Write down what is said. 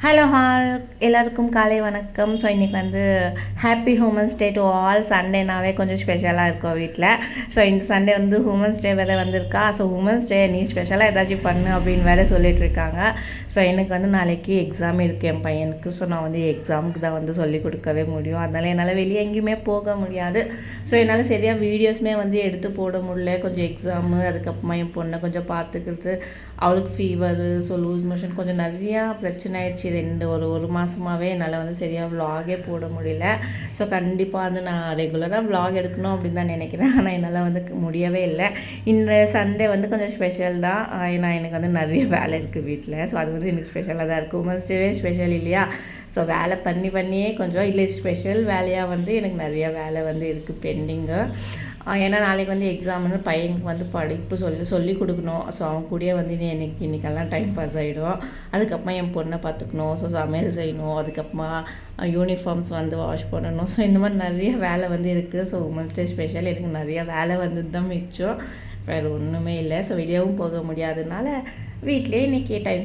Hello hall எல்லாருக்கும் காலை வணக்கம். ஸோ இன்றைக்கி வந்து happy humans day to all. சண்டேனாவே கொஞ்சம் ஸ்பெஷலாக இருக்கும் வீட்டில். ஸோ இந்த சண்டே வந்து ஹூமன்ஸ் டே வேறு வந்திருக்கா. ஸோ ஹூமன்ஸ் டே நீ ஸ்பெஷலாக ஏதாச்சும் பண்ணு அப்படின்னு வேறு சொல்லிகிட்ருக்காங்க. ஸோ எனக்கு வந்து நாளைக்கு எக்ஸாம் இருக்குது என் பையனுக்கு. ஸோ நான் வந்து எக்ஸாமுக்கு தான் வந்து சொல்லிக் கொடுக்கவே முடியும். அதனால் என்னால் வெளியே எங்கேயுமே போக முடியாது. ஸோ என்னால் சரியாக வீடியோஸுமே வந்து எடுத்து போட முடியல. கொஞ்சம் எக்ஸாமு, அதுக்கப்புறமா என் பொண்ணை கொஞ்சம் பார்த்துக்கிறது, அவளுக்கு ஃபீவரு, ஸோ லூஸ் மோஷன் கொஞ்சம் நிறையா பிரச்சனை ஆயிடுச்சு. ஒரு மாதமாகவே என்னால் வந்து சரியாக விலாகே போட முடியல. ஸோ கண்டிப்பாக வந்து நான் ரெகுலராக விலாக் எடுக்கணும் அப்படின்னு தான் நினைக்கிறேன். ஆனால் என்னால் வந்து முடியவே இல்லை. இந்த சண்டே வந்து கொஞ்சம் ஸ்பெஷல் தான். ஏன்னா எனக்கு வந்து நிறைய வேலை இருக்குது வீட்டில். ஸோ அது வந்து எனக்கு ஸ்பெஷலாக தான் இருக்குது. உமன்ஸ் டேவே ஸ்பெஷல் இல்லையா? ஸோ வேலை பண்ணியே கொஞ்சம் இல்லை ஸ்பெஷல் வேலையாக வந்து எனக்கு நிறைய வேலை வந்து இருக்குது பெண்டிங்கு. ஏன்னா நாளைக்கு வந்து எக்ஸாம்னு பையனுக்கு வந்து படிப்பு சொல்லி கொடுக்கணும். ஸோ அவன் கூடயே வந்து இன்றைக்கெல்லாம் டைம் பாஸ் ஆகிடும். அதுக்கப்புறமா என் பொண்ணை பார்த்துக்கணும். ஸோ சமையல் செய்யணும். அதுக்கப்புறமா யூனிஃபார்ம்ஸ் வந்து வாஷ் பண்ணணும். ஸோ இந்த மாதிரி நிறைய வேலை வந்து இருக்குது. ஸோ உமன்ஸ் டே ஸ்பெஷல் எனக்கு நிறைய வேலை வந்து தான் மிச்சம், வேறு ஒன்றுமே இல்லை. ஸோ வெளியவும் போக முடியாததுனால வீட்டிலே இன்றைக்கி டைம்